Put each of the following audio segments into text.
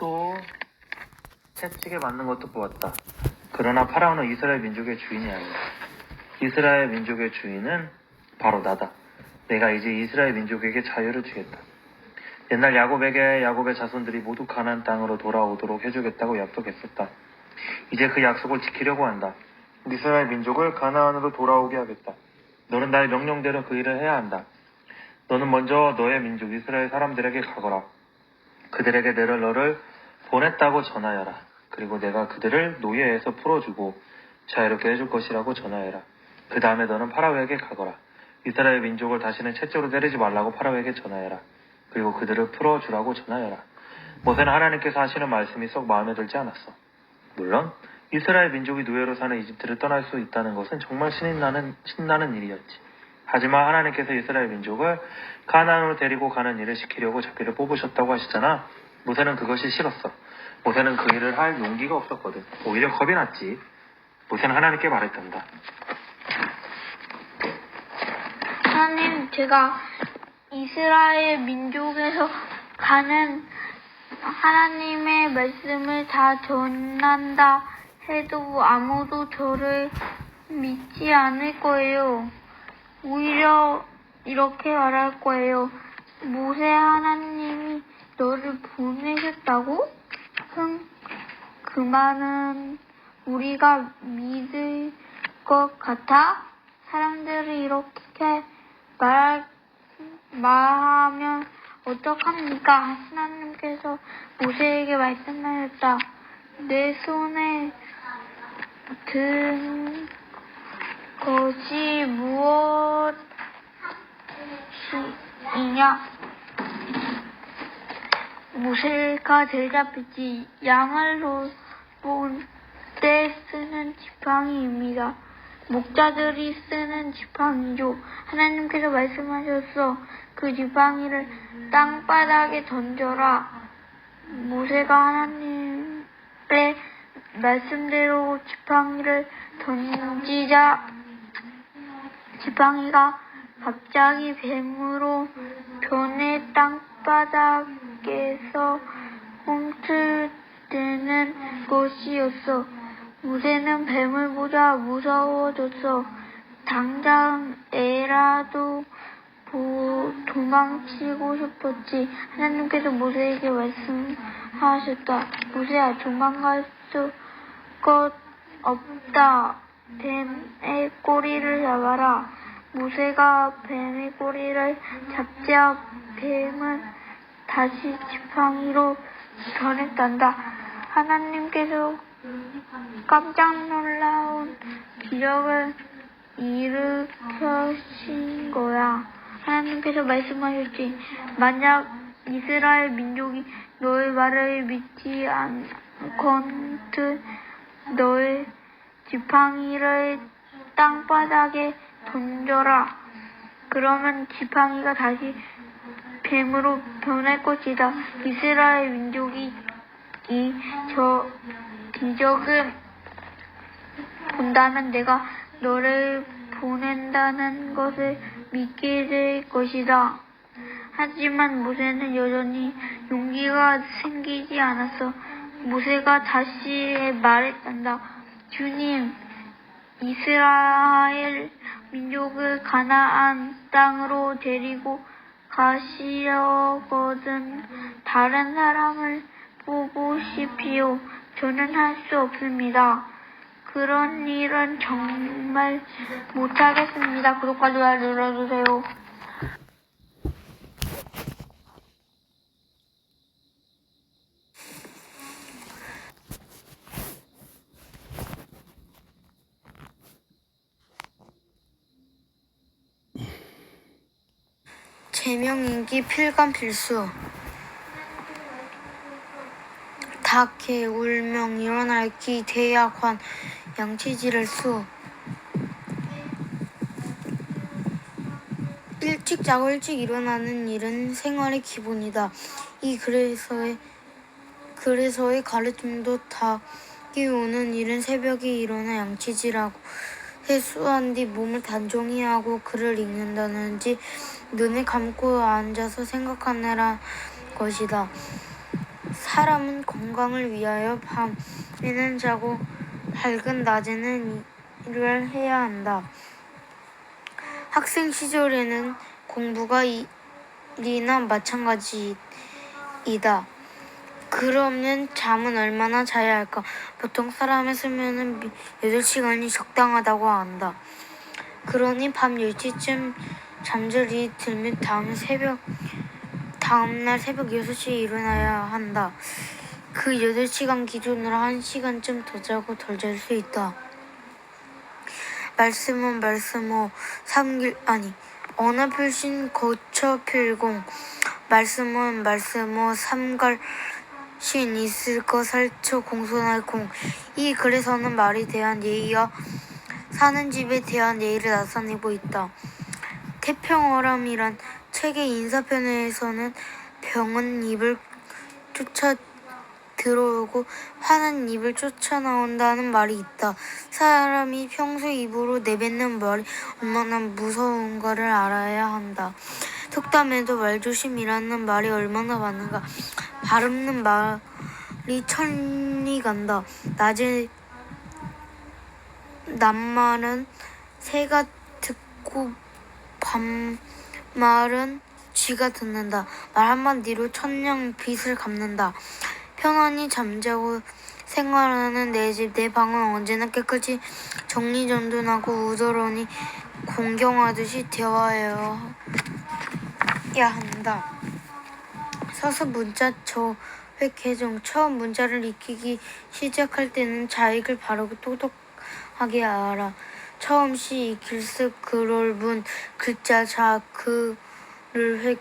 또 채찍에 맞는 것도 보았다. 그러나 파라오는 이스라엘 민족의 주인이 아니야. 이스라엘 민족의 주인은 바로 나다. 내가 이제 이스라엘 민족에게 자유를 주겠다. 옛날 야곱의 자손들이 모두 가나안 땅으로 돌아오도록 해주겠다고 약속했었다. 이제 그 약속을 지키려고 한다. 이스라엘 민족을 가나안으로 돌아오게 하겠다. 너는 나의 명령대로 그 일을 해야 한다. 너는 먼저 너의 민족 이스라엘 사람들에게 가거라. 그들에게 내가 너를 보냈다고 전하여라. 그리고 내가 그들을 노예에서 풀어주고 자유롭게 해줄 것이라고 전하여라. 그 다음에 너는 파라오에게 가거라. 이스라엘 민족을 다시는 채찍으로 때리지 말라고 파라오에게 전하여라. 그리고 그들을 풀어주라고 전하여라. 모세는 하나님께서 하시는 말씀이 썩 마음에 들지 않았어. 물론 이스라엘 민족이 노예로 사는 이집트를 떠날 수 있다는 것은 정말 신나는 일이었지. 하지만 하나님께서 이스라엘 민족을 가나안으로 데리고 가는 일을 시키려고 자기를 뽑으셨다고 하시잖아. 모세는 그것이 싫었어. 모세는 그 일을 할 용기가 없었거든. 오히려 겁이 났지. 모세는 하나님께 말했단다. 하나님, 제가 이스라엘 민족에서 가는 하나님의 말씀을 다 전한다 해도 아무도 저를 믿지 않을 거예요. 오히려 이렇게 말할 거예요. 모세, 하나님이 너를 보내셨다고? 그 말은 우리가 믿을 것 같아? 사람들이 이렇게 말하면 어떡합니까? 하나님께서 모세에게 말씀하셨다. 내 손에 든 것이 무엇이냐? 모세가 대답했지. 양을 볼 때 쓰는 지팡이입니다. 목자들이 쓰는 지팡이죠. 하나님께서 말씀하셨어. 그 지팡이를 땅바닥에 던져라. 모세가 하나님의 말씀대로 지팡이를 던지자 지팡이가 갑자기 뱀으로 변해 땅바닥에서 홈트대는 것이었어. 모세는 뱀을 보자 무서워졌어. 당장 애라도 도망치고 싶었지. 하나님께서 모세에게 말씀하셨다. 모세야, 도망갈 것 없다. 뱀의 꼬리를 잡아라. 모세가 뱀의 꼬리를 잡자 뱀은 다시 지팡이로 변했단다. 하나님께서 깜짝 놀라운 기적을 일으켜신 거야. 하나님께서 말씀하셨지. 만약 이스라엘 민족이 너의 말을 믿지 않거든 너의 지팡이를 땅바닥에 던져라. 그러면 지팡이가 다시 뱀으로 변할 것이다. 이스라엘 민족이 저 기적을 본다면 내가 너를 보낸다는 것을 믿게 될 것이다. 하지만 모세는 여전히 용기가 생기지 않았어. 모세가 다시 말했단다. 주님, 이스라엘 민족을 가나안 땅으로 데리고 가시려거든 다른 사람을 뽑으십시오. 저는 할 수 없습니다. 그런 일은 정말 못하겠습니다. 구독과 좋아요 눌러주세요. 제명인기 필감 필수. 닭, 개, 울명, 일어날기, 대약환, 양치질을 수. 일찍 자고 일찍 일어나는 일은 생활의 기본이다. 그래서의 가르침도 닭이 우는 일은 새벽에 일어나 양치질하고 세수한 뒤 몸을 단정히 하고 글을 읽는다든지 눈을 감고 앉아서 생각하느라 것이다. 사람은 건강을 위하여 밤에는 자고 밝은 낮에는 일을 해야 한다. 학생 시절에는 공부가 일이나 마찬가지이다. 그러면 잠은 얼마나 자야 할까? 보통 사람의 수면은 8시간이 적당하다고 한다. 그러니 밤 10시쯤 잠들이 들면 다음날 새벽 6시에 일어나야 한다. 그 8시간 기준으로 1시간쯤 더 자고 덜 잘 수 있다. 말씀은 언어필신 거처필공 말씀은 삼갈신 있을 것 살처 공손할 공. 이 글에서는 말에 대한 예의와 사는 집에 대한 예의를 나타내고 있다. 태평어람이란 책의 인사편에서는 병은 입을 쫓아 들어오고 화는 입을 쫓아 나온다는 말이 있다. 사람이 평소 입으로 내뱉는 말이 얼마나 무서운가를 알아야 한다. 속담에도 말조심이라는 말이 얼마나 많은가. 바르는 말이 천리 간다. 낮말은 새가 듣고 밤말은 쥐가 듣는다. 말 한마디로 천냥 빚을 갚는다. 편안히 잠자고 생활하는 내 집, 내 방은 언제나 깨끗이 정리정돈하고 우더러니 공경하듯이 되어야 한다. 서서 문자 저획 개정. 처음 문자를 익히기 시작할 때는 자익을 바르고 똑똑하게 알아. 처음 시 익힐습 그럴 문 글자 자 그를 획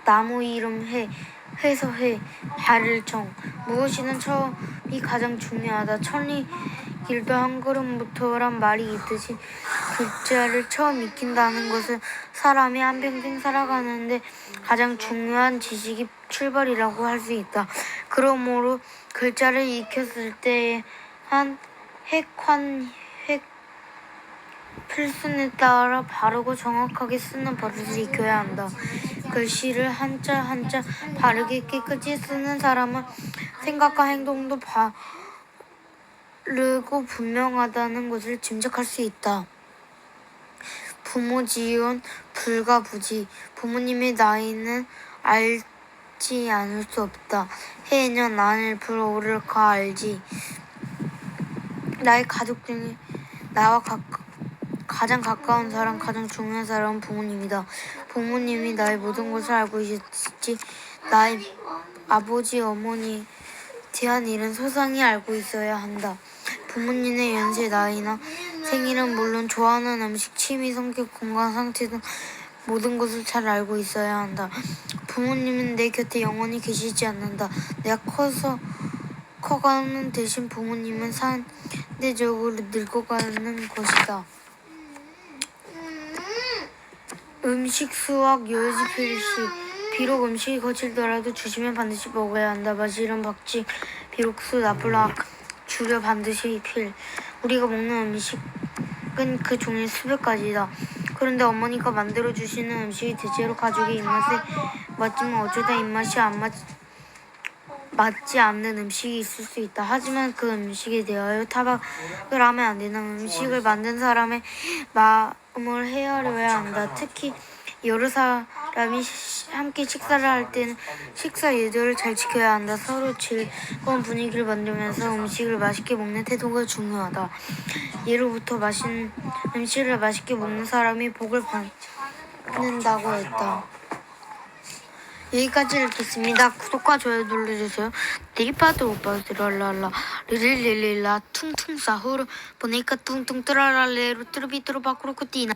나무 이름 해 해서 해 발을 정. 무엇이든 처음이 가장 중요하다. 천리 길도 한 걸음부터란 말이 있듯이 글자를 처음 익힌다는 것은 사람이 한평생 살아가는데 가장 중요한 지식이 출발이라고 할 수 있다. 그러므로 글자를 익혔을 때에 한 획 필순에 따라 바르고 정확하게 쓰는 버릇을 익혀야 한다. 글씨를 한자 한자 바르게 깨끗이 쓰는 사람은 생각과 행동도 바르고 분명하다는 것을 짐작할 수 있다. 부모 지은 불가부지. 부모님의 나이는 알지 않을 수 없다. 해년 안을 불 오를까 알지. 나의 가족 중에 나와 가장 가까운 사람, 가장 중요한 사람은 부모님이다. 부모님이 나의 모든 것을 알고 있지 나의 아버지, 어머니에 대한 일은 소상히 알고 있어야 한다. 부모님의 연세, 나이나 생일은 물론 좋아하는 음식, 취미, 성격, 건강 상태 등 모든 것을 잘 알고 있어야 한다. 부모님은 내 곁에 영원히 계시지 않는다. 내가 커가는 대신 부모님은 상대적으로 늙어가는 것이다. 음식, 수학, 요지, 필시. 비록 음식이 거칠더라도 주시면 반드시 먹어야 한다. 마시는 박쥐, 비록 수 나쁠락 주려 반드시 필. 우리가 먹는 음식은 그 종류 수백 가지다. 그런데 어머니가 만들어주시는 음식이 대체로 가족의 입맛에 맞지만 어쩌다 입맛이 안 맞지 않는 음식이 있을 수 있다. 하지만 그 음식에 대하여 타박을 하면 안 된다. 음식을 만든 사람의 마음을 헤아려야 한다. 특히 여러 사람이 함께 식사를 할 때는 식사 예절을 잘 지켜야 한다. 서로 즐거운 분위기를 만들면서 음식을 맛있게 먹는 태도가 중요하다. 예로부터 음식을 맛있게 먹는 사람이 복을 받는다고 했다. 여기까지 읽겠습니다. 구독과 좋아요 눌러주세요. 네이파도 오빠 랄랄라 리릴릴라 퉁퉁 사후르 보니까 퉁퉁 뜨라랄레로 뚜루비뚜루 바꾸로 쿠띠나